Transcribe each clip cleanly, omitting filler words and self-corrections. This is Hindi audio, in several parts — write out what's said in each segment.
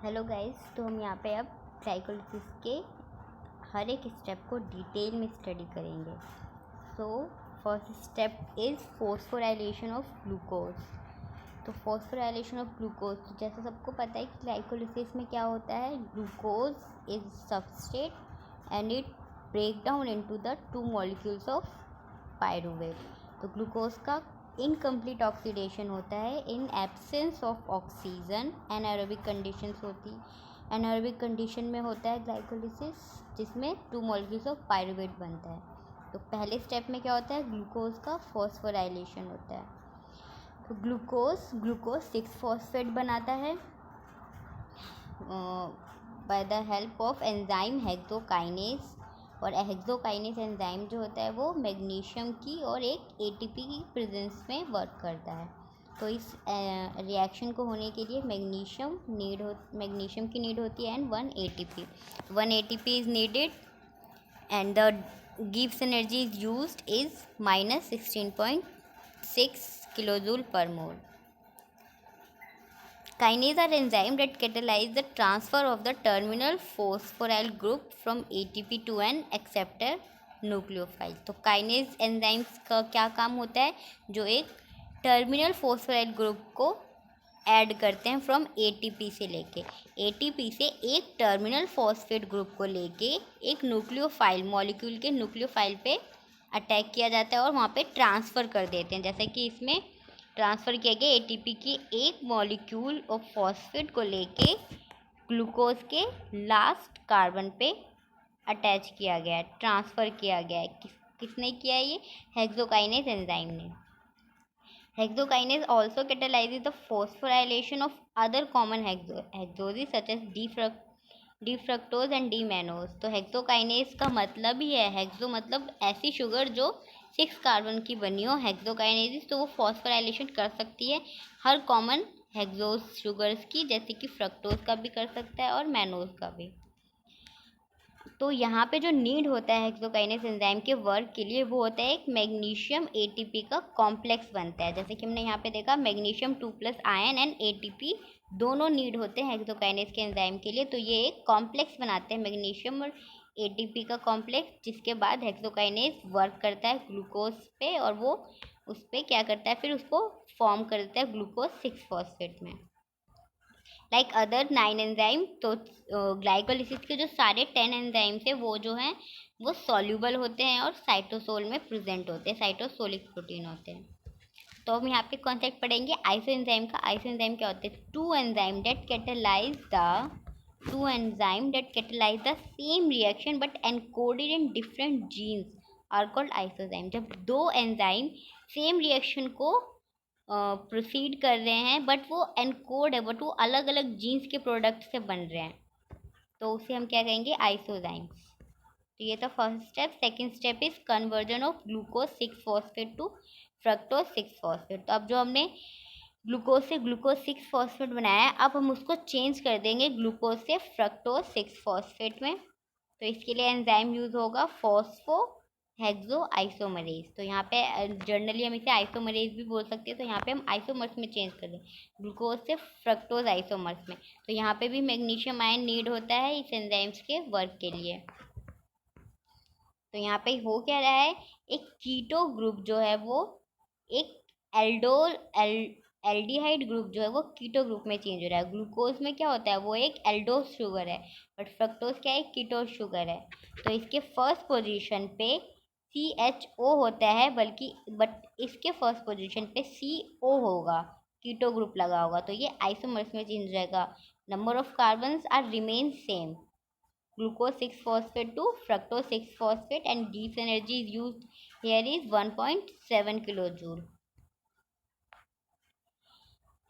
हेलो गाइस, तो हम यहाँ पे अब ग्लाइकोलिसिस के हर एक स्टेप को डिटेल में स्टडी करेंगे। So first step is phosphorylation of glucose. तो फॉस्फोराइलेशन ऑफ ग्लूकोज, जैसे सबको पता है कि ग्लाइकोलिसिस में क्या होता है, glucose is substrate and it break down into the two molecules of pyruvate. तो ग्लूकोज का इनकम्प्लीट ऑक्सीडेशन होता है in absence of oxygen. Anaerobic conditions होती, एनारोबिक कंडीशन में होता है ग्लाइकोलिसिस, जिसमें टू मॉलिक्यूल्स ऑफ पायरुवेट बनता है। तो पहले स्टेप में क्या होता है, ग्लूकोज का फॉस्फोराइलेशन होता है। तो ग्लूकोज 6-फॉस्फेट बनाता है by the help of enzyme hexokinase. और हेक्सोकाइनेज एंजाइम जो होता है वो मैग्नीशियम की और एक एटीपी की प्रेजेंस में वर्क करता है। तो इस रिएक्शन को होने के लिए मैग्नीशियम की नीड होती है and 1 ATP is needed and the gives energy is used is -16.6 kilojoule per mole. Kinase are enzyme that catalyze the transfer of the terminal phosphoryl group from ATP to an acceptor nucleophile. तो काइनेज एंजाइम्स का क्या काम होता है, जो एक टर्मिनल फोस्फोराइल ग्रुप को ऐड करते हैं फ्रॉम ATP से लेके, ATP से एक टर्मिनल फॉस्फेट ग्रुप को लेके एक न्यूक्लियोफाइल मॉलिक्यूल के न्यूक्लियोफाइल पे अटैक किया जाता है और वहाँ पे ट्रांसफ़र कर देते हैं। जैसे कि इसमें ट्रांसफ़र किया गया ATP की एक मॉलिक्यूल ऑफ फॉस्फेट को लेके ग्लूकोज के लास्ट कार्बन पे अटैच किया गया है, ट्रांसफ़र किया गया है। किसने किया है ये, हेक्सोकाइनेज एंजाइम ने। Hexokinase also catalyzes the phosphorylation of other common hexoses such as D-fructose and D-mannose। तो हेक्सोकाइनेज का मतलब ही है, हेक्सो मतलब ऐसी शुगर जो 6 कार्बन की बनी हो, हेक्सोकाइनेज, तो वो फॉस्फोराइलेशन कर सकती है हर कॉमन हेक्सोज शुगर्स की, जैसे कि फ्रक्टोज का भी कर सकता है और मैनोज का भी। तो यहाँ पे जो नीड होता है हेक्सोकाइनेज एंजाइम के वर्क के लिए, वो होता है एक मैग्नीशियम ATP का कॉम्प्लेक्स बनता है। जैसे कि हमने यहाँ पे देखा, मैग्नीशियम 2+ आयन एंड ATP दोनों नीड होते हैं हेक्सोकाइनेज के एंजाइम के लिए। तो ये एक कॉम्प्लेक्स बनाते हैं, मैग्नीशियम और ATP का कॉम्प्लेक्स, जिसके बाद हेक्सोकाइनेज वर्क करता है ग्लूकोज पे और वो उस पर क्या करता है, फिर उसको फॉर्म कर देता है ग्लूकोज 6-फॉस्फेट में, लाइक अदर 9 एंजाइम। तो ग्लाइकोलिसिस के जो सारे 10 एंजाइम्स है वो जो हैं वो सॉल्यूबल होते हैं और साइटोसोल में प्रेजेंट होते हैं, साइटोसोलिक प्रोटीन होते हैं। तो हम यहाँ पे कॉन्सेप्ट पढ़ेंगे आइसो एंजाइम का। आइसो एंजाइम क्या होते हैं, two enzyme that catalyse the same reaction but encoded in different genes are called isozyme. जब दो एंजाइम सेम रिएक्शन को प्रोसीड कर रहे हैं बट वो एनकोड है, बट वो अलग अलग जीन्स के प्रोडक्ट से बन रहे हैं, तो उसे हम क्या कहेंगे, आइसोजाइम्स। तो ये था first step. Second step is conversion of glucose six phosphate to fructose six phosphate. तो अब जो हमने ग्लूकोज से ग्लूकोज 6-फॉस्फेट बनाया है, अब हम उसको चेंज कर देंगे ग्लूकोज से फ्रक्टोज 6-फॉस्फेट में। तो इसके लिए एंजाइम यूज होगा फॉस्फो हेक्सो आइसोमरेज। तो यहाँ पे जनरली हम इसे आइसोमरेज भी बोल सकते हैं। तो यहाँ पे हम आइसोमर्स में चेंज कर दें, ग्लूकोज से फ्रक्टोज आइसोमर्स में। तो यहाँ पे भी मैग्नीशियम आयन नीड होता है इस एंजाइम्स के वर्क के लिए। तो यहाँ पे हो क्या रहा है, एक कीटो ग्रुप जो है वो एक एल्डिहाइड ग्रुप जो है वो कीटो ग्रुप में चेंज हो रहा है। ग्लूकोज में क्या होता है, वो एक एल्डोज शुगर है, बट फ्रक्टोज क्या है, कीटोज शुगर है। तो इसके फर्स्ट पोजीशन पे CHO होता है, बट इसके फर्स्ट पोजीशन पे CO होगा, कीटो ग्रुप लगा होगा। तो ये आइसोमर्स में चेंज रहेगा। Number of carbons are remain same, glucose 6-phosphate to fructose 6-phosphate, and Gibbs energy is used here is 1.7 kilojoule.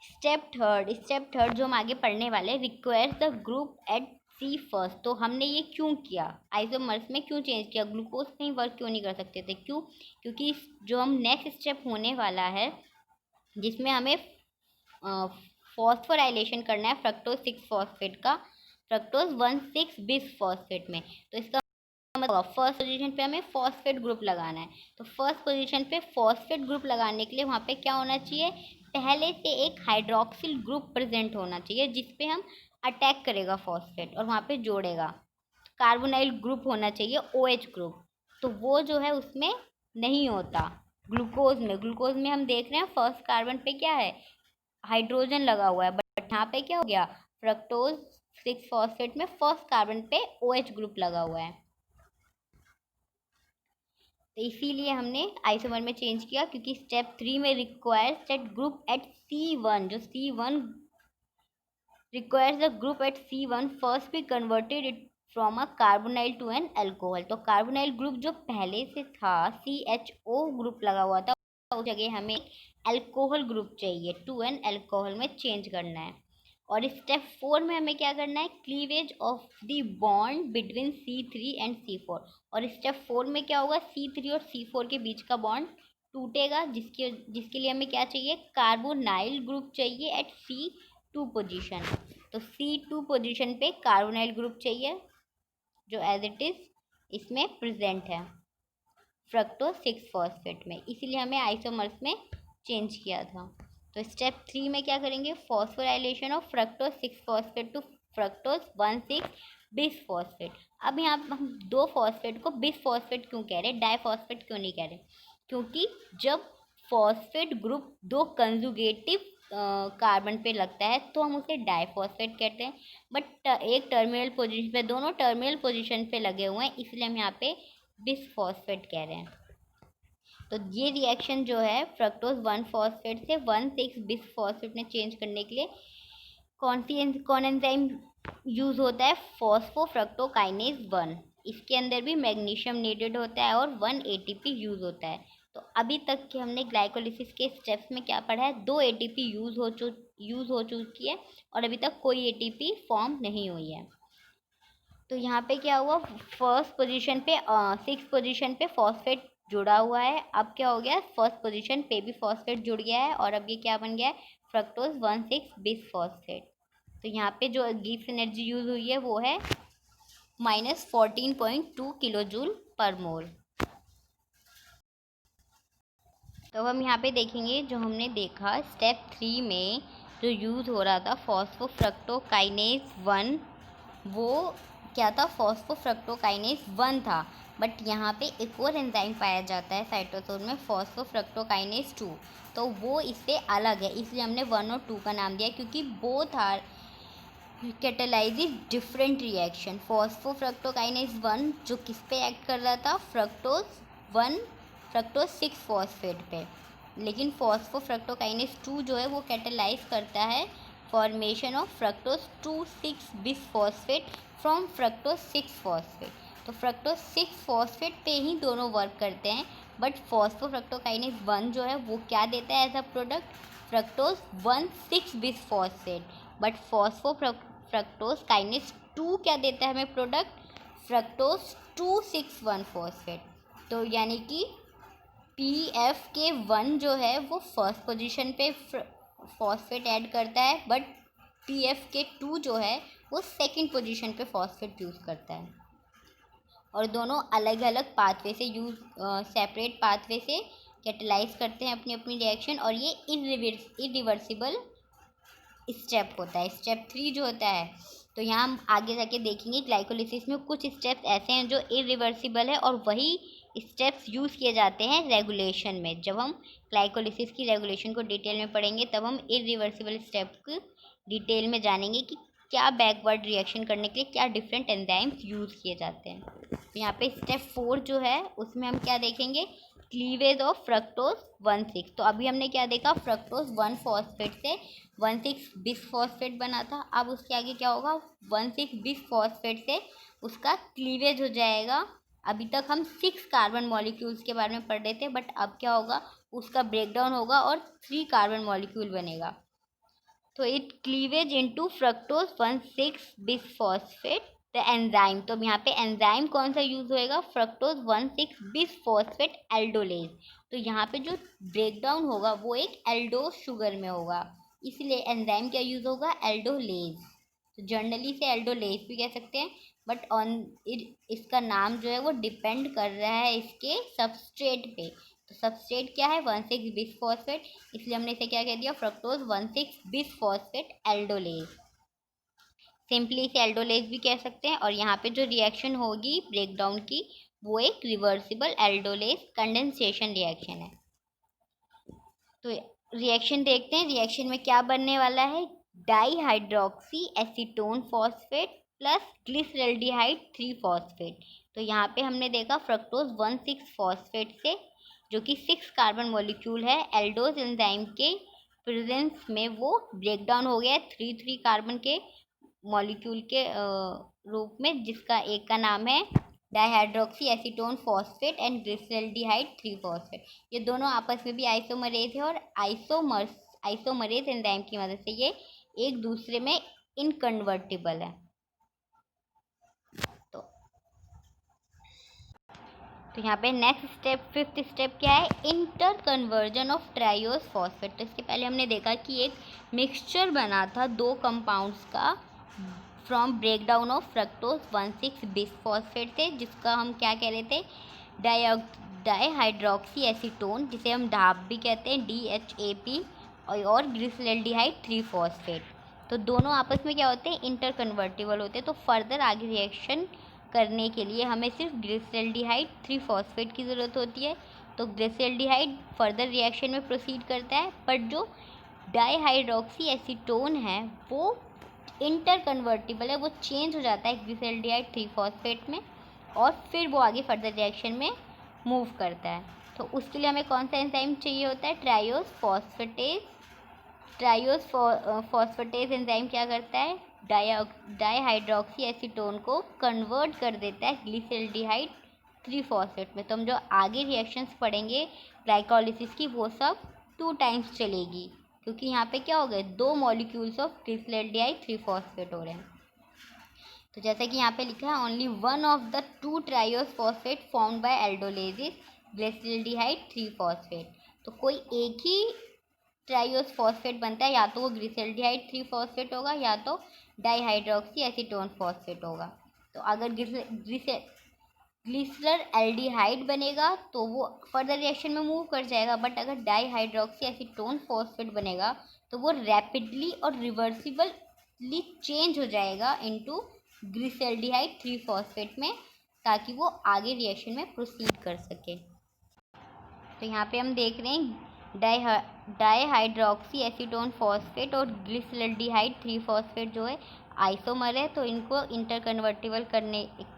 Step third जो हम आगे पढ़ने वाले, requires the group at C first. तो हमने ये क्यों किया, आइसोमर्स में क्यों चेंज किया, ग्लूकोज कहीं वर्क क्यों नहीं कर सकते थे, क्यों, क्योंकि जो हम नेक्स्ट स्टेप होने वाला है जिसमें हमें फॉस्फोराइलेशन करना है फ्रक्टोज 6-फॉस्फेट का, फ्रक्टोज 1,6-बिस-फॉस्फेट में। तो इसका फर्स्ट पोजीशन पे हमें फॉस्फेट ग्रुप लगाना है। तो फर्स्ट पोजीशन पे फॉस्फेट ग्रुप लगाने के लिए वहाँ पे क्या होना चाहिए, पहले से एक हाइड्रोक्सिल ग्रुप प्रेजेंट होना चाहिए जिस पे हम अटैक करेगा फॉस्फेट और वहाँ पे जोड़ेगा। कार्बोनाइल ग्रुप होना चाहिए, OH ग्रुप, तो वो जो है उसमें नहीं होता। ग्लूकोज में हम देख रहे हैं फर्स्ट कार्बन पे क्या है, हाइड्रोजन लगा हुआ है, बट यहाँ पे क्या हो गया, फ्रक्टोज 6 फॉस्फेट में फर्स्ट कार्बन पे OH ग्रुप लगा हुआ है। तो इसीलिए हमने आइसोमर में चेंज किया, क्योंकि स्टेप 3 में requires that group at C1, जो C1 requires the group at C1 first be converted it from a carbonyl to an alcohol। तो कार्बोनाइल ग्रुप जो पहले से था CHO ग्रुप लगा हुआ था, उस जगह हमें अल्कोहल ग्रुप चाहिए, टू एन अल्कोहल में चेंज करना है। और स्टेप 4 में हमें क्या करना है, cleavage of the bond between C3 and C4। और स्टेप 4 में क्या होगा, C3 और C4 के बीच का बॉन्ड टूटेगा, जिसके लिए हमें क्या चाहिए, कार्बोनाइल ग्रुप चाहिए एट C2 पोजीशन। तो C2 पोजीशन पे कार्बोनाइल ग्रुप चाहिए जो एज इट इज इसमें प्रेजेंट है फ्रक्टोज 6 फॉस्फेट में, इसीलिए हमें आइसोमर्स में चेंज किया था। तो स्टेप 3 में क्या करेंगे, phosphorylation of fructose 6 phosphate to fructose 1,6-बिस फॉस्फेट। अब यहाँ हम 2 फॉस्फेट को बिस फॉस्फेट क्यों कह रहे हैं, डाईफॉस्फेट क्यों नहीं कह रहे, क्योंकि जब फॉस्फेट ग्रुप 2 कंजुगेटिव कार्बन पे लगता है तो हम उसे डाईफॉस्फेट कहते हैं। बट एक टर्मिनल पोजीशन पे, दोनों टर्मिनल पोजीशन पे लगे हुए हैं, इसलिए हम यहाँ पे बिसफॉस्फेट कह रहे हैं। तो ये रिएक्शन जो है फ्रक्टोज 1 फॉस्फेट से 1,6-बिसफॉस्फेट में चेंज करने के लिए कौन एंजाइम यूज़ होता है, फॉस्फोफ्रक्टोकाइनेज 1। इसके अंदर भी मैग्नीशियम नीडेड होता है और 1 ATP यूज़ होता है। तो अभी तक के हमने ग्लाइकोलिसिस के स्टेप्स में क्या पढ़ा है, 2 ATP यूज़ हो चुकी है और अभी तक कोई ATP फॉर्म नहीं हुई है। तो यहाँ पे क्या हुआ, फर्स्ट पोजीशन पे 6 पोजीशन पे फॉस्फेट जुड़ा हुआ है, अब क्या हो गया, फर्स्ट पोजीशन पे भी फॉस्फेट जुड़ गया है और अब ये क्या बन गया है, फ्रक्टोज 1,6-बिसफॉस्फेट। तो यहाँ पे जो गिब्स एनर्जी यूज हुई है वो है -14.2 किलोजूल पर मोल। तो हम यहाँ पे देखेंगे, जो हमने देखा स्टेप 3 में जो यूज़ हो रहा था फॉस्फोफ्रक्टोकाइनेज 1, वो क्या था, फॉस्फोफ्रक्टोकाइनेज 1 था। बट यहाँ पे एक और एंजाइम पाया जाता है साइटोसोल में, फॉस्फोफ्रक्टोकाइनेज 2, तो वो इससे अलग है, इसलिए हमने 1 और 2 का नाम दिया, क्योंकि both are catalyse different reaction. Phosphofructokinase 1 जो किस पे एक्ट कर रहा था, फ्रक्टोज 6 फॉस्फेट पे, लेकिन फॉस्फोफ्रक्टोकाइनेज 2 जो है वो कैटेलाइज करता है formation of fructose two six bisphosphate from fructose 6 phosphate. तो फ्रक्टोज 6 फॉस्फेट पे ही दोनों वर्क करते हैं, बट फॉस्फोफ्रक्टोकाइनेज 1 जो है वो क्या देता है as a product, fructose one six bisphosphate. But fructose kinase 2 क्या देता है हमें प्रोडक्ट, फ्रक्टोज 2,6-1-फॉस्फेट। तो यानी कि PFK1 जो है वो फर्स्ट पोजीशन पे फॉस्फेट ऐड करता है, बट PFK2 जो है वो सेकंड पोजीशन पे फॉस्फेट यूज़ करता है, और दोनों अलग अलग पाथवे से सेपरेट पाथवे से कैटेलाइज करते हैं अपनी अपनी रिएक्शन, और ये इरिवर्सिबल स्टेप होता है। स्टेप 3 जो होता है, तो यहाँ हम आगे जाके देखेंगे ग्लाइकोलिसिस में कुछ स्टेप्स ऐसे हैं जो इरिवर्सिबल है, और वही स्टेप्स यूज़ किए जाते हैं रेगुलेशन में। जब हम ग्लाइकोलिसिस की रेगुलेशन को डिटेल में पढ़ेंगे तब हम इरिवर्सिबल स्टेप को डिटेल में जानेंगे कि क्या बैकवर्ड रिएक्शन करने के लिए क्या डिफरेंट एंजाइम्स यूज़ किए जाते हैं। तो यहाँ पे स्टेप 4 जो है उसमें हम क्या देखेंगे, क्लीवेज ऑफ फ्रक्टोज 1,6। तो अभी हमने क्या देखा, फ्रक्टोज 1 फॉस्फेट से 1,6-बिसफॉस्फेट बना था, अब उसके आगे क्या होगा, 1,6-बिसफॉस्फेट से उसका क्लीवेज हो जाएगा। अभी तक हम 6 कार्बन मॉलिक्यूल्स के बारे में पढ़ रहे थे, बट अब क्या होगा, उसका ब्रेकडाउन होगा और 3 कार्बन मॉलिक्यूल बनेगा। तो it cleavage into fructose one six bisphosphate the enzyme. तो यहाँ पे एंजाइम कौन सा यूज होएगा, फ्रक्टोज 1,6-बिसफॉस्फेट एल्डोलेज। तो यहाँ पे जो ब्रेकडाउन होगा वो एक एल्डोज शुगर में होगा, इसलिए एंजाइम क्या यूज होगा, एल्डोलेज। तो जर्नली से एल्डोलेज भी कह सकते हैं, बट इसका नाम जो है वो डिपेंड कर रहा है इसके सबस्ट्रेट पे। तो सबस्ट्रेट क्या है 1,6 बिसफॉस्फेट, इसलिए हमने इसे क्या कह दिया फ्रक्टोज 1,6 बिसफॉस्फेट एल्डोलेज। सिंपली इसे एल्डोलेज भी कह सकते हैं। और यहाँ पे जो रिएक्शन होगी ब्रेकडाउन की वो एक रिवर्सिबल एल्डोलेज कंडेंसेशन रिएक्शन है। तो रिएक्शन देखते हैं, रिएक्शन में क्या बनने वाला है, dihydroxy acetone phosphate plus glyceraldehyde 3 phosphate. तो यहाँ पे हमने देखा फ्रक्टोज 1,6 फॉस्फेट से, जो कि 6 कार्बन मॉलिक्यूल है, एल्डोज एंजाइम के प्रेजेंस में वो ब्रेकडाउन हो गया है 3 कार्बन के मॉलिक्यूल के रूप में, जिसका एक का नाम है dihydroxy acetone phosphate and glyceraldehyde 3 phosphate. ये दोनों आपस में भी आइसोमरेज है और आइसोमरेज एंजाइम की मदद से ये एक दूसरे में इनकन्वर्टिबल है। तो यहाँ पे नेक्स्ट स्टेप, 5th स्टेप क्या है, इंटर कन्वर्जन ऑफ ट्राइओस फॉस्फेट। तो इसके पहले हमने देखा कि एक मिक्सचर बना था 2 कंपाउंड्स का from breakdown of fructose 1,6 bisphosphate से, जिसका हम क्या कह रहे थे डाईहाइड्रोक्सी एसीटोन, जिसे हम डाप भी कहते हैं DHAP, और ग्लिसरल्डिहाइड 3 फॉस्फेट। तो दोनों आपस में क्या होते हैं, इंटर कन्वर्टिबल होते हैं। तो फर्दर आगे रिएक्शन करने के लिए हमें सिर्फ ग्लिसरल्डिहाइड 3 फॉस्फेट की ज़रूरत होती है। तो ग्लिसरल्डिहाइड फर्दर रिएक्शन में प्रोसीड करता है, बट जो डाईहाइड्रोक्सी एसीटोन है वो इंटर कन्वर्टिबल है, वो चेंज हो जाता है ग्लिसरल्डिहाइड 3 फॉस्फेट में और फिर वो आगे फर्दर रिएक्शन में मूव करता है। तो उसके लिए हमें कौन सा एंजाइम चाहिए होता है, ट्राइओस फॉस्फेटेज एंजाइम क्या करता है, डाईहाइड्रोक्सी एसीटोन को कन्वर्ट कर देता है ग्लिसरल्डिहाइड 3 फॉस्फेट में। तो हम जो आगे रिएक्शंस पढ़ेंगे ग्लाइकोलिसिस की वो सब 2 टाइम्स चलेगी, क्योंकि यहाँ पे क्या हो गए 2 मॉलिक्यूल्स ऑफ ग्लिसरल्डिहाइड 3 फॉस्फेट हो रहे हैं। तो जैसा कि यहाँ पे लिखा है, only one of the 2 triose phosphate formed by aldolases glyceraldehyde 3 phosphate. तो कोई एक ही ट्राइओस फॉस्फेट बनता है, या तो वो ग्लिसरल्डिहाइड 3 फॉस्फेट होगा या तो डाईहाइड्रोक्सी एसीटोन फॉस्फेट होगा। तो अगर ग्लिसरल एल्डिहाइड बनेगा तो वो फर्दर रिएक्शन में मूव कर जाएगा, बट अगर डाईहाइड्रोक्सी एसीटोन फॉस्फेट बनेगा तो वो रैपिडली और रिवर्सिबली चेंज हो जाएगा इनटू ग्लिसरल्डिहाइड 3 फॉस्फेट में, ताकि वो आगे रिएक्शन में प्रोसीड कर सके। तो यहाँ पे हम देख रहे हैं डाईहाइड्रोक्सी एसीटोन फॉस्फेट और ग्लिसरल्डिहाइड 3 फॉस्फेट जो है आइसोमर है, तो इनको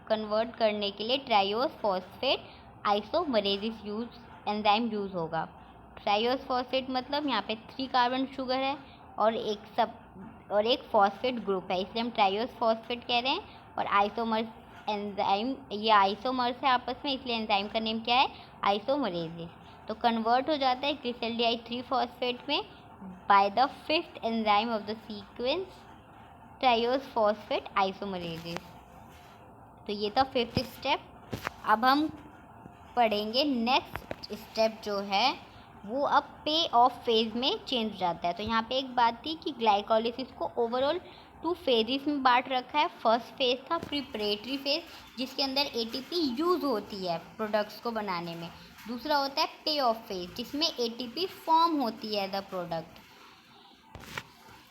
कन्वर्ट करने के लिए ट्राइओस फॉस्फेट आइसोमरेजिस एंजाइम यूज़ होगा। ट्राइओस फॉस्फेट मतलब यहाँ पे 3 कार्बन शुगर है और एक फॉस्फेट ग्रुप है, इसलिए हम ट्राइओस फॉस्फेट कह रहे हैं। और आइसोमर्स एंजाइम, ये आइसोमर्स है आपस में, इसलिए एंजाइम का नेम क्या है, आइसोमरेजिस। तो कन्वर्ट हो जाता है ग्लिसरल्डिहाइड 3 फॉस्फेट में by the 5th enzyme of the sequence triose phosphate isomerases. तो ये था 5th स्टेप। अब हम पढ़ेंगे नेक्स्ट स्टेप जो है वो अब पे ऑफ फेज में चेंज हो जाता है। तो यहाँ पे एक बात थी कि ग्लाइकोलिसिस को ओवरऑल 2 फेजेस में बांट रखा है। फर्स्ट फेज था प्रिपरेटरी फेज, जिसके अंदर ATP यूज़ होती है प्रोडक्ट्स को बनाने में। दूसरा होता है पे ऑफ फेज, जिसमें ATP फॉर्म होती है द प्रोडक्ट।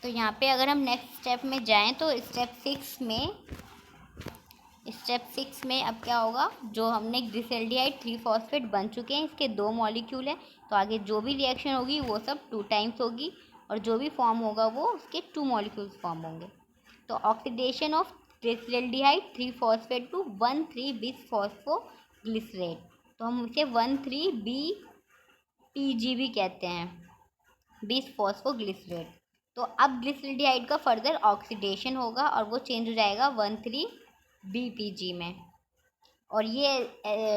तो यहाँ पे अगर हम नेक्स्ट स्टेप में जाएं तो स्टेप 6 में अब क्या होगा, जो हमने ग्लिसरल्डिहाइड 3 फॉस्फेट बन चुके हैं, इसके 2 मॉलिक्यूल हैं, तो आगे जो भी रिएक्शन होगी वो सब 2 टाइम्स होगी और जो भी फॉर्म होगा वो उसके 2 मॉलिक्यूल्स फॉर्म होंगे। तो oxidation of glyceraldehyde 3 phosphate to 1,3 bis phosphoglycerate, तो हम इसे 1,3-BPG भी कहते हैं, बिस फॉस्फोग्लिसरेट। तो अब ग्लिसरल्डिहाइड का फर्दर ऑक्सीडेशन होगा और वो चेंज हो जाएगा 1,3-BPG में। और ये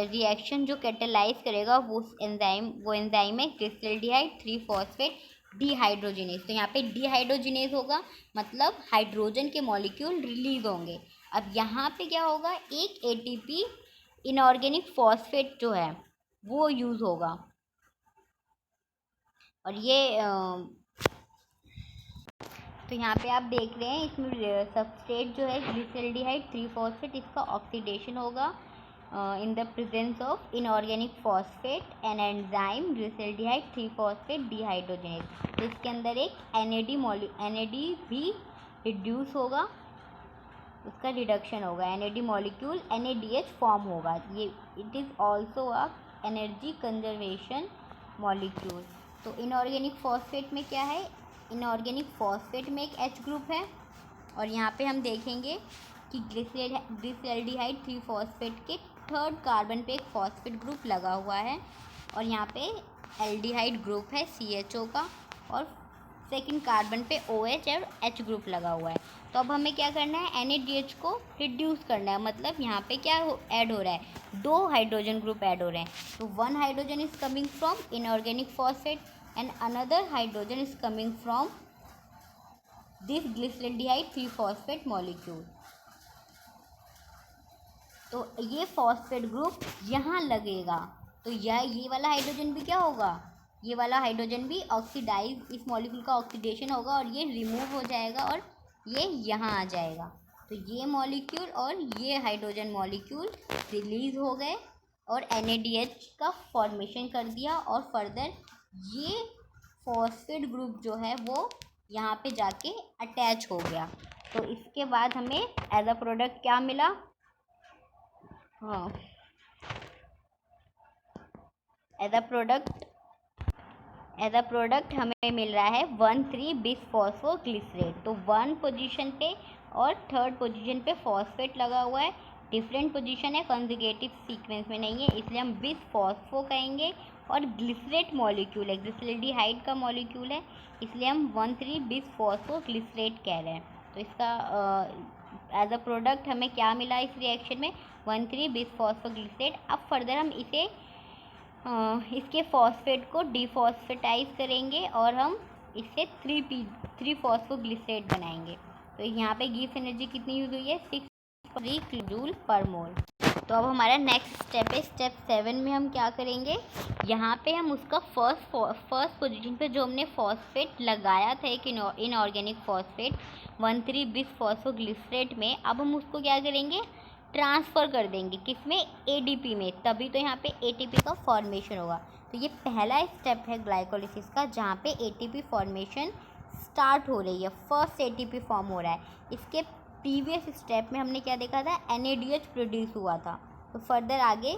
रिएक्शन जो कैटेलाइज करेगा वो एंजाइम है ग्लिसरल्डिहाइड 3 फॉस्फेट डिहाइड्रोजिनेज। तो यहाँ पे डिहाइड्रोजिनेज होगा, मतलब हाइड्रोजन के मॉलिक्यूल रिलीज होंगे। अब यहाँ पे क्या होगा, एक ATP इनऑर्गेनिक फॉस्फेट जो है वो यूज़ होगा। और ये तो यहाँ पे आप देख रहे हैं इसमें सबस्ट्रेट जो है ग्लिसरल्डिहाइड 3 फॉस्फेट, इसका ऑक्सीडेशन होगा in the presence of inorganic phosphate and enzyme glyceraldehyde 3-phosphate dehydrogenase। तो इसके अंदर एक NAD भी रिड्यूस होगा, उसका रिडक्शन होगा, NAD मॉलिक्यूल NADH फॉर्म होगा। ये it is also a energy conservation molecule. तो इनऑर्गेनिक फॉस्फेट में क्या है, इनऑर्गेनिक फॉस्फेट में एक H ग्रुप है, और यहाँ पे हम देखेंगे कि ग्लिसरैल्डिहाइड 3-फॉस्फेट के 3rd कार्बन पे एक फॉस्फेट ग्रुप लगा हुआ है, और यहाँ पे एल्डिहाइड ग्रुप है CHO का, और 2nd कार्बन पे OH और H ग्रुप लगा हुआ है। तो अब हमें क्या करना है, NADH को रिड्यूस करना है। मतलब यहाँ पे क्या ऐड हो रहा है, 2 हाइड्रोजन ग्रुप ऐड हो रहे हैं। तो 1 hydrogen is coming from inorganic phosphate and another hydrogen is coming from this glyceraldehyde three phosphate molecule. तो ये फॉस्फेट ग्रुप यहाँ लगेगा, तो ये वाला हाइड्रोजन भी क्या होगा, ये वाला हाइड्रोजन भी ऑक्सीडाइज, इस मॉलिक्यूल का ऑक्सीडेशन होगा और ये रिमूव हो जाएगा और ये यहाँ आ जाएगा। तो ये मॉलिक्यूल और ये हाइड्रोजन मॉलिक्यूल रिलीज हो गए और NADH का फॉर्मेशन कर दिया, और फर्दर ये फॉस्फेट ग्रुप जो है वो यहाँ पे जाके अटैच हो गया। तो इसके बाद हमें एज अ प्रोडक्ट क्या मिला, हाँ, एज अ प्रोडक्ट हमें मिल रहा है 1,3-बिसफॉस्फोग्लिसरेट। तो 1 पोजीशन पे और 3rd पोजीशन पे फॉस्फेट लगा हुआ है, डिफरेंट पोजीशन है, कंजुगेटिव सीक्वेंस में नहीं है, इसलिए हम बिसफॉस्फो कहेंगे। और ग्लिसरेट मॉलिक्यूल है, ग्लिसरैल्डिहाइड का मॉलिक्यूल है, इसलिए हम 1,3-बिसफॉस्फोग्लिसरेट कह रहे हैं। तो इसका एज अ प्रोडक्ट हमें क्या मिला इस रिएक्शन में, 1,3-बिसफॉस्फोग्लिसरेट। अब फर्दर हम इसे इसके फॉस्फेट को डिफॉस्फेटाइज करेंगे और हम इससे 3-फॉस्फोग्लिसरेट बनाएंगे। तो यहाँ पे गिब्स एनर्जी कितनी यूज़ हुई है, 6 जूल पर मोल। तो अब हमारा नेक्स्ट स्टेप है, स्टेप 7 में हम क्या करेंगे, यहाँ पे हम उसका फर्स्ट पोजीशन पे जो हमने फॉस्फेट लगाया था एक इनऑर्गेनिक फॉस्फेट 1,3-बिसफॉस्फोग्लिसरेट में, अब हम उसको क्या करेंगे, ट्रांसफ़र कर देंगे किसमें, ADP में, तभी तो यहाँ पे ATP का फॉर्मेशन होगा। तो ये पहला स्टेप है ग्लाइकोलिसिस का, जहाँ पे ATP फॉर्मेशन स्टार्ट हो रही है, फर्स्ट ATP फॉर्म हो रहा है। इसके प्रीवियस स्टेप में हमने क्या देखा था, NADH प्रोड्यूस हुआ था। तो फर्दर आगे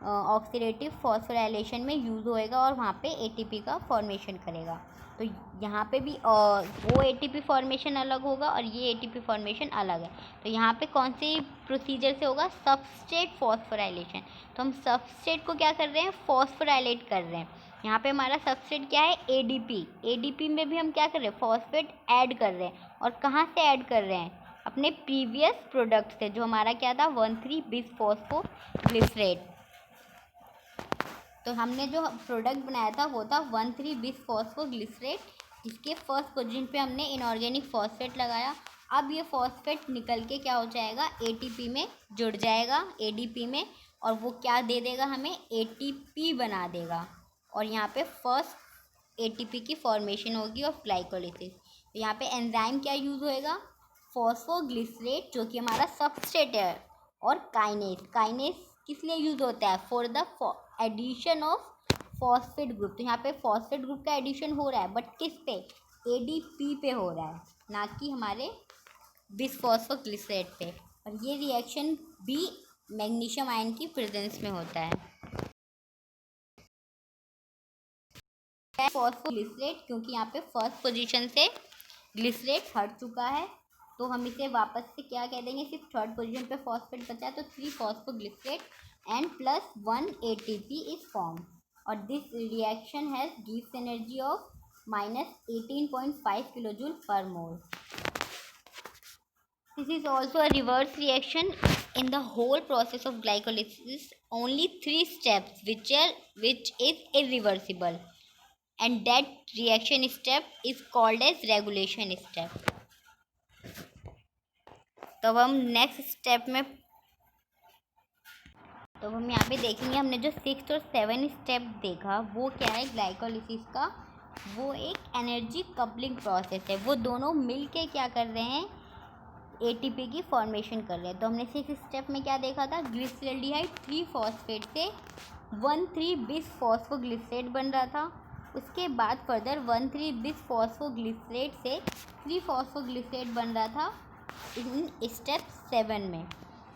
ऑक्सीडेटिव फॉस्फोराइलेशन में यूज़ होएगा और वहाँ पे ATP का फॉर्मेशन करेगा। तो यहाँ पे भी वो ATP फॉर्मेशन अलग होगा और ये ATP फॉर्मेशन अलग है। तो यहाँ पे कौन सी प्रोसीजर से होगा, सबस्ट्रेट फॉस्फोराइलेशन। तो हम सबस्ट्रेट को क्या कर रहे हैं, फॉस्फोराइलेट कर रहे हैं। यहाँ पे हमारा सबस्ट्रेट क्या है, ADP में भी हम क्या कर रहे हैं, फॉस्फेट ऐड कर रहे हैं। और कहाँ से ऐड कर रहे हैं, अपने प्रीवियस प्रोडक्ट से, जो हमारा क्या था, 1,3-बिसफॉस्फोग्लिसरेट। तो हमने जो प्रोडक्ट बनाया था वो था 1,3-बिसफॉस्फोग्लिसरेट, जिसके फर्स्ट पोजीशन पे हमने इनऑर्गेनिक फॉस्फेट लगाया। अब ये फॉस्फेट निकल के क्या हो जाएगा, ATP में जुड़ जाएगा, ADP में, और वो क्या दे देगा हमें, ATP बना देगा। और यहाँ पे फर्स्ट ATP की फॉर्मेशन होगी ऑफ ग्लाइकोलिसिस। तो यहाँ पे एंजाइम क्या यूज़ होएगा, फॉस्फोग्लिसरेट, जो कि हमारा सबस्ट्रेट है, और काइनेस किस लिए यूज़ होता है, for the addition of phosphate group. तो यहाँ पे फॉस्फेट ग्रुप का एडिशन हो रहा है, बट किस पे, ADP पे हो रहा है, ना कि हमारे बिसफॉस्फोग्लिसरेट पे। और ये रिएक्शन भी मैग्नीशियम आयन की प्रेजेंस में होता है। फॉस्फोग्लिसरेट, क्योंकि यहाँ पे फर्स्ट पोजीशन से ग्लिसरेट हट चुका है, तो हम इसे वापस से क्या कह देंगे, सिर्फ 3rd पोजीशन पे फॉस्फेट बचा है, तो three phosphoglycerate and plus 1 ATP is form. और this reaction has gives energy of -18.5 kilojoule per mole. This is also a reverse reaction in the whole process of glycolysis. Only 3 steps which is irreversible, and that reaction step is called as regulation step. तो अब हम नेक्स्ट स्टेप में, तो हम यहाँ पे देखेंगे, हमने जो 6 और 7 स्टेप देखा वो क्या है ग्लाइकोलिसिस का, वो एक एनर्जी कपलिंग प्रोसेस है। वो दोनों मिल के क्या कर रहे हैं, एटीपी की फॉर्मेशन कर रहे हैं। तो हमने 6 स्टेप में क्या देखा था, ग्लिसरॉल्डिहाइड 3 फॉस्फेट से 1,3 बिस फॉस्फोग्लिसरेट बन रहा था। उसके बाद फर्दर 1,3 बिस फॉस्फोग्लिसरेट से 3 फॉस्फोग्लिसरेट बन रहा था इन स्टेप 7 में।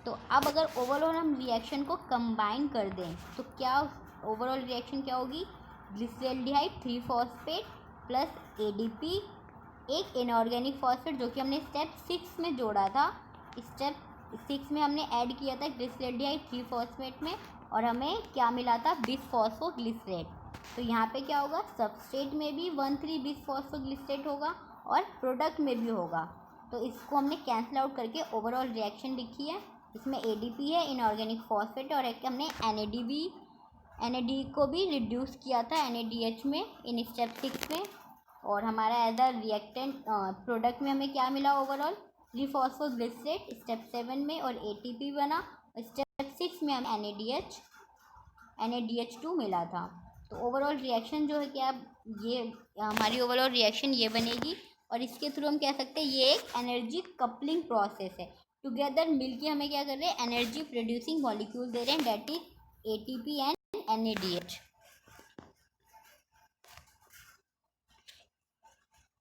तो अब अगर ओवरऑल हम रिएक्शन को कंबाइन कर दें तो क्या ओवरऑल रिएक्शन क्या होगी, ग्लिसरॉल्डिहाइड 3 फॉस्फेट प्लस एडीपी एक इनऑर्गेनिक फॉस्फेट जो कि हमने स्टेप 6 में जोड़ा था। स्टेप 6 में हमने ऐड किया था ग्लिसरॉल्डिहाइड 3 फॉस्फेट में और हमें क्या मिला था, बिस फॉस्फोग्लिसरेट। तो यहाँ पे क्या होगा, सबस्ट्रेट में भी 1,3 बिस फॉस्फोग्लिसरेट होगा और प्रोडक्ट में भी होगा। तो इसको हमने कैंसिल आउट करके ओवरऑल रिएक्शन लिखी है। इसमें एडीपी है, इनऑर्गेनिक फॉस्फेट, और एक हमने एनएडी को भी रिड्यूस किया था NaDH में इन स्टेप 6 में। और हमारा एज अ रिएक्टेंट प्रोडक्ट में हमें क्या मिला, ओवरऑल 3 फॉस्फोग्लिसरेट स्टेप 7 में और एटीपी बना। स्टेप 6 में हमें NaDH2 मिला था। तो ओवरऑल रिएक्शन जो है कि आप ये हमारी ओवरऑल रिएक्शन ये बनेगी और इसके थ्रू हम कह सकते हैं ये एक एनर्जी कपलिंग प्रोसेस है। टुगेदर मिलके हमें क्या कर रहे हैं, एनर्जी प्रोड्यूसिंग मॉलिक्यूल दे रहे हैं, that is ATP and NaDH।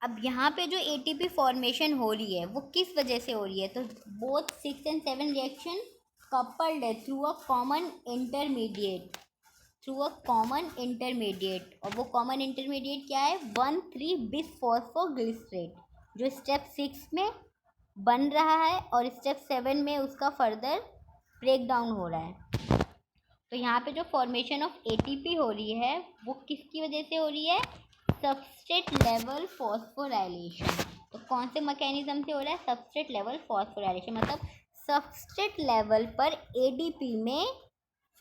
अब यहाँ पे जो एटीपी फॉर्मेशन हो रही है वो किस वजह से हो रही है, तो बोथ 6 and 7 रिएक्शन कपल्ड है थ्रू अ कॉमन इंटरमीडिएट और वो कॉमन इंटरमीडिएट क्या है, 1,3 बिस फॉस्फोग्लिसरेट जो स्टेप 6 में बन रहा है और स्टेप 7 में उसका फर्दर ब्रेक डाउन हो रहा है। तो यहाँ पे जो फॉर्मेशन ऑफ एटीपी हो रही है वो किसकी वजह से हो रही है, सबस्ट्रेट लेवल फॉस्फोराइलेशन। तो कौन से मैकेनिज्म से हो रहा है, सबस्ट्रेट लेवल फॉस्फोराइलेशन, मतलब सबस्ट्रेट लेवल पर एडीपी में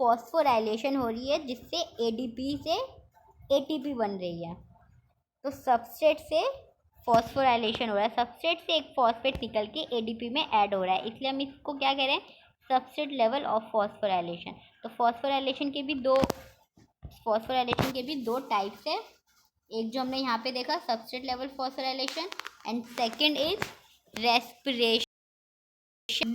फॉस्फोराइलेशन हो रही है जिससे एडीपी से एटीपी बन रही है। तो सबस्ट्रेट से फॉस्फोराइलेशन हो रहा है, सबस्ट्रेट से एक फॉस्फेट निकल के एडीपी में ऐड हो रहा है, इसलिए हम इसको क्या कह रहे हैं, सबस्ट्रेट लेवल ऑफ फॉस्फोराइलेशन। तो फॉस्फोराइलेशन के भी दो टाइप्स है, एक जो हमने यहाँ पे देखा substrate level phosphorylation and second is respiration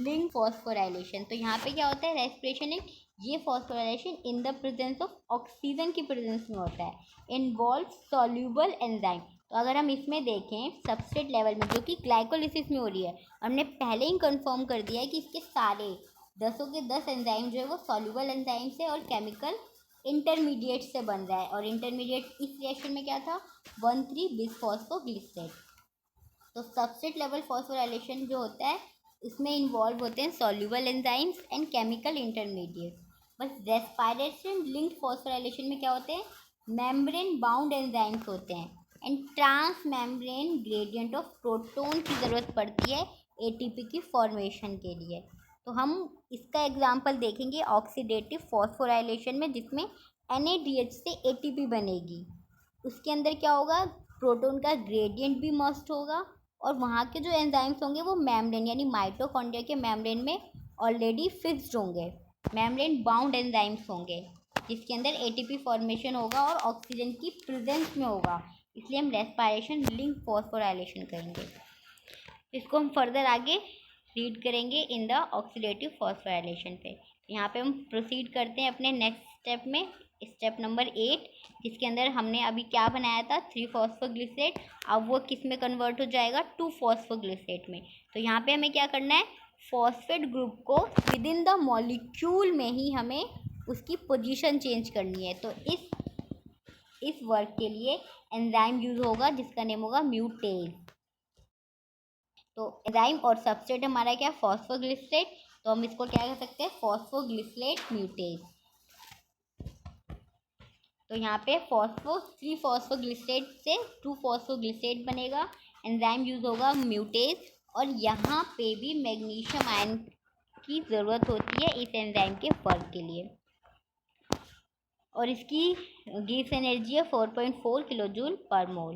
link phosphorylation. तो यहाँ पे क्या होता है, रेस्पिरेशन लिंक, ये phosphorylation in the presence of oxygen की प्रेजेंस में होता है, इन्वॉल्व सॉल्यूबल एंजाइम। तो अगर हम इसमें देखें सबस्ट्रेट लेवल में जो कि ग्लाइकोलिसिस में हो रही है, हमने पहले ही कंफर्म कर दिया है कि इसके सारे 10 के 10 एंजाइम जो है वो सॉल्यूबल एंजाइम से और केमिकल इंटरमीडिएट से बन रहा है। और इंटरमीडिएट इस रिएक्शन में क्या था, 1,3 बिस फॉस्फोग्लिसरेट। तो सबस्ट्रेट लेवल फॉस्फोराइलेशन जो होता है इसमें इन्वॉल्व होते हैं soluble enzymes and chemical intermediate. बस रेस्पिरेशन लिंक्ड फॉस्फोराइलेशन में क्या होते हैं, मेम्ब्रेन बाउंड एंजाइम्स होते हैं and trans membrane gradient of proton की ज़रूरत पड़ती है एटीपी की फॉर्मेशन के लिए। तो हम इसका एग्जांपल देखेंगे ऑक्सीडेटिव फॉस्फोराइलेशन में, जिसमें NaDH से एटीपी बनेगी। उसके अंदर क्या होगा, प्रोटोन का ग्रेडियंट भी मस्ट होगा और वहाँ के जो एंजाइम्स होंगे वो मेम्ब्रेन यानी माइटोकॉन्ड्रिया के मेम्ब्रेन में ऑलरेडी फिक्स्ड होंगे, मेम्ब्रेन बाउंड एंजाइम्स होंगे जिसके अंदर एटीपी फॉर्मेशन होगा और ऑक्सीजन की प्रेजेंस में होगा, इसलिए हम रेस्पिरेशन लिंक फॉस्फोराइलेशन करेंगे। इसको हम फर्दर आगे रीड करेंगे इन द ऑक्सीडेटिव फॉस्फोराइलेशन पे। यहाँ पे हम प्रोसीड करते हैं अपने नेक्स्ट स्टेप में, स्टेप नंबर 8, जिसके अंदर हमने अभी क्या बनाया था, 3 फॉस्फोग्लिसरेट, अब वो किस में कन्वर्ट हो जाएगा, 2 फॉस्फोग्लिसरेट में। तो यहाँ पे हमें क्या करना है, फॉस्फेट ग्रुप को विद इन द मॉलिक्यूल में ही हमें उसकी पोजीशन चेंज करनी है। तो इस वर्क के लिए एंजाइम यूज होगा जिसका नेम होगा म्यूटेज। तो एंजाइम और सबस्ट्रेट हमारा क्या, फॉस्फोग्लिसरेट, तो हम इसको क्या कह सकते हैं, फॉस्फोग्लिसरेट म्यूटेज। तो यहाँ पे 3 फॉस्फोग्लिसरेट से 2 फॉस्फोग्लिसरेट बनेगा, एंजाइम यूज होगा म्यूटेज, और यहाँ पे भी मैग्नीशियम आयन की ज़रूरत होती है इस एंजाइम के वर्क के लिए, और इसकी गिव्स एनर्जी है 4.4 kilojoule per mole.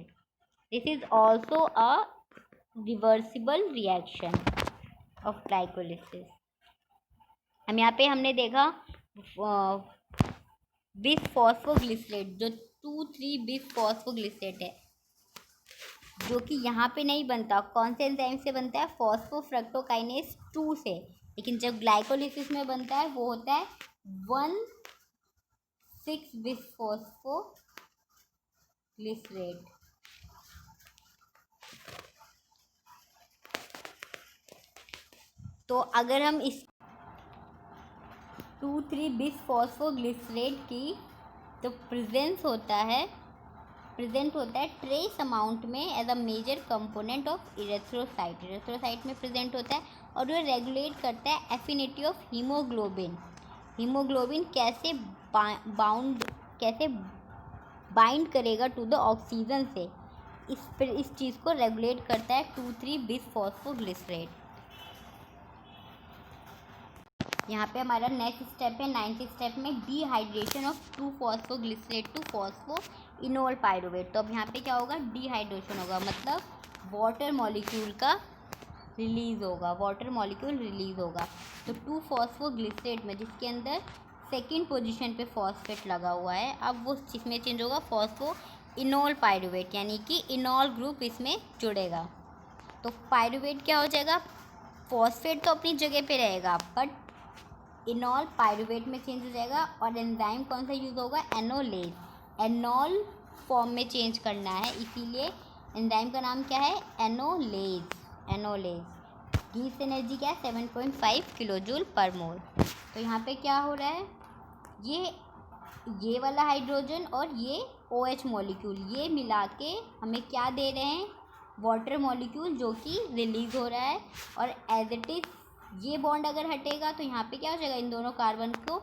This is also a reversible reaction of glycolysis. हमने देखा बिस फॉस्फोग्लिसरेट जो 2,3 बिस फॉस्फोग्लिसरेट है जो कि यहाँ पे नहीं बनता। कौन से एंजाइम से बनता है? फॉस्फोफ्रक्टोकाइनेज 2 से। लेकिन जब ग्लाइकोलिसिस में बनता है वो होता है 1,6-बिसफॉस्फोग्लिसरेट। तो अगर हम इस 2,3-बिसफॉस्फोग्लिसरेट की तो प्रेजेंट होता है ट्रेस अमाउंट में as a major component of erythrocyte में प्रेजेंट होता है। और वो रेगुलेट करता है एफिनिटी ऑफ हीमोग्लोबिन कैसे बाइंड करेगा टू द ऑक्सीजन से। इस चीज़ को रेगुलेट करता है 2,3-बिसफॉस्फोग्लिसरेट। यहाँ पे हमारा नेक्स्ट स्टेप है 9th स्टेप में dehydration of two phosphoglycerate to phosphoenolpyruvate. तो अब यहाँ पे क्या होगा? डिहाइड्रेशन होगा, मतलब वाटर मॉलिक्यूल रिलीज होगा। तो 2-फॉस्फोग्लिसरेट में जिसके अंदर सेकेंड पोजीशन पे फॉस्फेट लगा हुआ है, अब वो इसमें चेंज होगा फॉस्फोइनोल पायरुवेट, यानी कि इनॉल ग्रुप इसमें जुड़ेगा। तो पायरुवेट क्या हो जाएगा? फॉस्फेट तो अपनी जगह पे रहेगा बट इनॉल पायरुवेट में चेंज हो जाएगा। और एंजाइम कौन सा यूज़ होगा? एनोलेज। एनॉल फॉर्म में चेंज करना है, इसीलिए एंजाइम का नाम क्या है? एनोलेज। गीस एनर्जी क्या है? 7.5 किलोजूल पर मोल। तो यहाँ पे क्या हो रहा है? ये वाला हाइड्रोजन और ये OH मॉलिक्यूल ये मिला के हमें क्या दे रहे हैं? वाटर मॉलिक्यूल, जो कि रिलीज हो रहा है। और एज इट इज़ ये बॉन्ड अगर हटेगा तो यहाँ पे क्या हो जाएगा? इन दोनों कार्बन को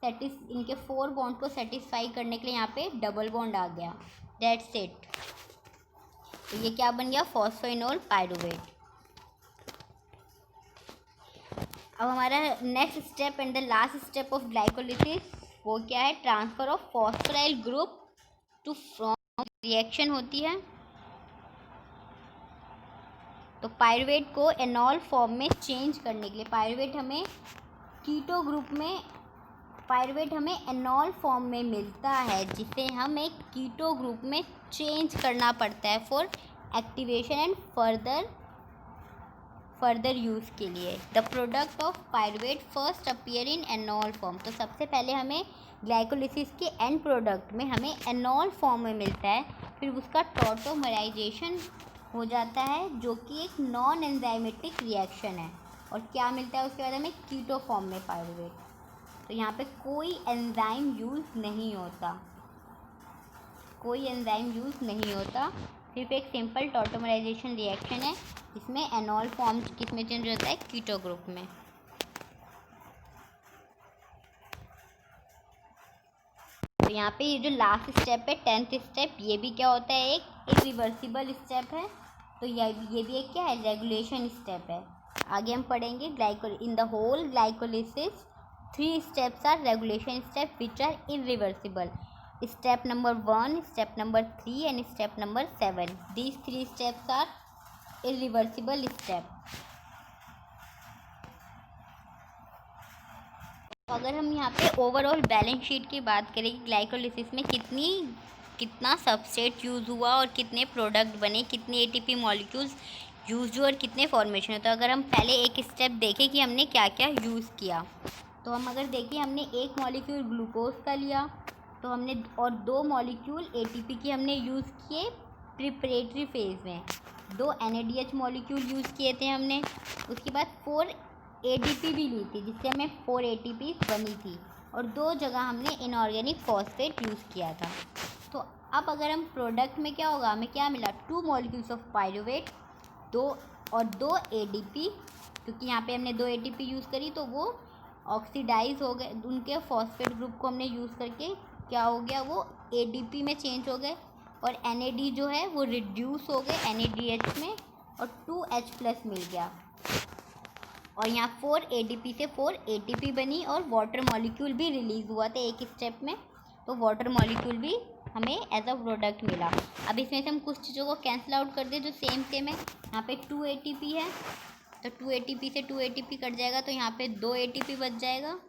इनके 4 बॉन्ड को सेटिस्फाई करने के लिए यहाँ पे डबल बॉन्ड आ गया। That's it. तो ये क्या बन गया? Phosphoenol pyruvate. अब हमारा next step and the last step of glycolysis वो क्या है? Transfer of phosphoryl group to from reaction होती है। तो पायरुवेट को एनॉल फॉर्म में चेंज करने के लिए पायरुवेट हमें एनॉल फॉर्म में मिलता है, जिसे हम एक कीटो ग्रुप में चेंज करना पड़ता है for activation and further use के लिए। The product of pyruvate first appear in enol form. तो सबसे पहले हमें ग्लाइकोलिसिस के एंड प्रोडक्ट में हमें एनॉल फॉर्म में मिलता है, फिर उसका टॉटोमराइजेशन हो जाता है, जो कि एक नॉन एंजाइमेटिक रिएक्शन है। और क्या मिलता है उसके बाद हमें? कीटो फॉर्म में पायरुवेट। तो यहाँ पे कोई एंजाइम यूज़ नहीं होता, सिर्फ एक सिंपल टॉटोमराइजेशन रिएक्शन है जिसमें एनॉल फॉर्म किसमें चेंज होता है? कीटो ग्रुप में। तो यहाँ पे ये जो लास्ट स्टेप है 10th स्टेप, ये भी क्या होता है? एक इरिवर्सिबल स्टेप है। तो ये भी एक क्या है? रेगुलेशन स्टेप है। आगे हम पढ़ेंगे in the whole glycolysis 3 steps are regulation step which are irreversible. Step number 1, step number 3 and step number 7। These 3 steps are irreversible step. अगर हम यहाँ पे ओवरऑल बैलेंस शीट की बात करें कि ग्लाइकोलिसिस में कितना सबस्ट्रेट यूज़ हुआ और कितने प्रोडक्ट बने, कितने ATP मॉलिक्यूल्स यूज़ हुए और कितने फॉर्मेशन हुए। तो अगर हम पहले एक स्टेप देखें कि हमने क्या क्या यूज़ किया, तो हम अगर देखें हमने एक मॉलिक्यूल ग्लूकोज का लिया, तो हमने और 2 मॉलिक्यूल ATP की हमने यूज़ किए प्रिपरेटरी फेज में। 2 NADH मॉलिक्यूल यूज़ किए थे हमने। उसके बाद 4 ADP भी ली थी, जिससे हमें 4 ATP बनी थी। और 2 जगह हमने इनऑर्गेनिक फॉस्फेट यूज़ किया था। तो अब अगर हम प्रोडक्ट में क्या होगा? हमें क्या मिला? 2 मॉलिक्यूल्स ऑफ पायरुवेट, 2 ADP। क्योंकि यहाँ पे हमने 2 ATP यूज़ करी तो वो ऑक्सीडाइज हो गए, उनके फॉस्फेट ग्रुप को हमने यूज़ करके क्या हो गया? वो ADP में चेंज हो गए। और NAD जो है वो रिड्यूस हो गए NADH में, और 2H+ मिल गया। और यहाँ 4 ADP से 4 ATP बनी, और वाटर मॉलिक्यूल भी रिलीज़ हुआ था एक स्टेप में। तो वाटर मॉलिक्यूल भी हमें एज अ प्रोडक्ट मिला। अब इसमें से हम कुछ चीज़ों को कैंसिल आउट कर दें जो सेम है। यहाँ पे 2 ATP है, तो 2 ATP से 2 ATP कट जाएगा, तो यहाँ पे 2 ATP बच जाएगा।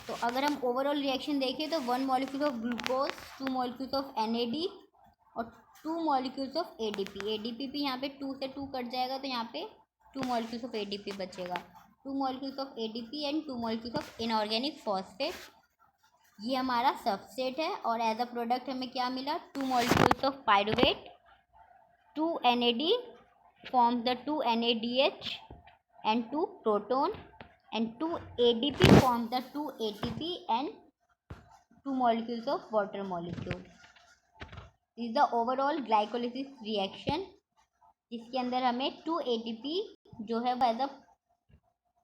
तो अगर हम ओवरऑल रिएक्शन देखें तो 1 molecule of glucose, 2 molecules of NAD, और 2 मॉलिक्यूल्स ऑफ ADP। ADP भी यहाँ पे 2 से 2 कट जाएगा तो यहाँ पे 2 मॉलिक्यूल्स ऑफ ADP बचेगा। 2 molecules of ADP and 2 molecules of inorganic phosphate, ये हमारा सबसेट है। और एज अ प्रोडक्ट हमें क्या मिला, 2 molecules of pyruvate, 2 NAD forms the 2 NADH and 2 proton, and 2 ADP forms the 2 ATP and 2 molecules of water molecule. This is the overall glycolysis reaction, जिसके अंदर हमें 2 ATP जो है एज अ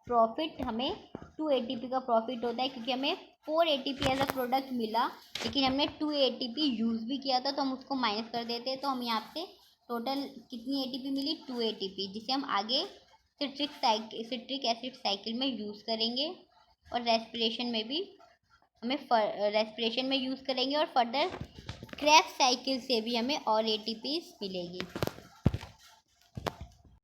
प्रॉफिट, हमें 2 ATP का प्रॉफिट होता है क्योंकि हमें 4 ATP एज अ प्रोडक्ट मिला, लेकिन हमने 2 ATP यूज़ भी किया था तो हम उसको माइनस कर देते हैं। तो हम यहाँ पे टोटल कितनी ATP मिली, 2 ATP, जिसे हम आगे सिट्रिक एसिड साइकिल में यूज़ करेंगे और रेस्पिरेशन में भी हमें रेस्पिरेशन में यूज़ करेंगे, और फर्दर क्रेब्स साइकिल से भी हमें और ATPs मिलेगी।